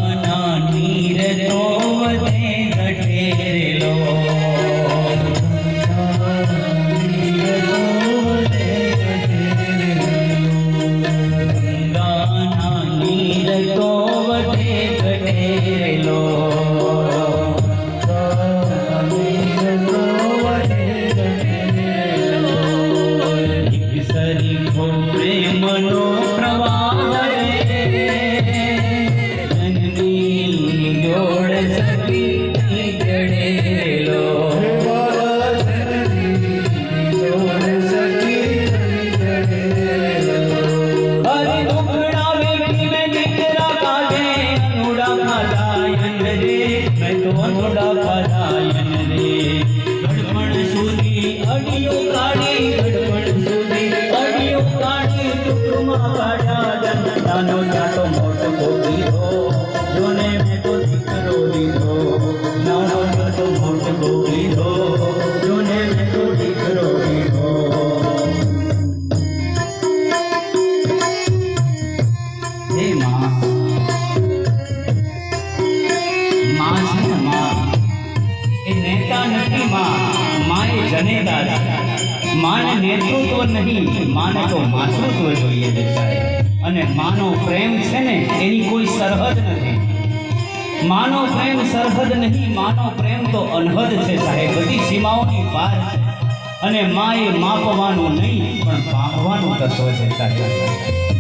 ગંગાના નીર તો વધે ઘટેલો ગંગાના નીર તો વધે ઘટેલો સરીખો પ્રેમનો પ્રવાહ નાનો નાનો મોટો ગોપીઓ જોને મેં તો દીકરો લીધો નાનો નાનો મોટો ગોપીઓ જોને મેં તો દીકરો લીધો હે માં છે ને માં એ નેતા નથી માં એ જનેતા છે માને નેતૃત્વ નહીં માને તો માતૃત્વ જોઈએ છે સાહેબ અને માનો પ્રેમ છે ને એની કોઈ સરહદ નથી માનો પ્રેમ સરહદ નહીં માનો પ્રેમ તો અનહદ છે સાહેબ બધી સીમાઓની પાર છે અને માએ માપવાનું નહીં પણ પામવાનું તત્વ છે સાહેબ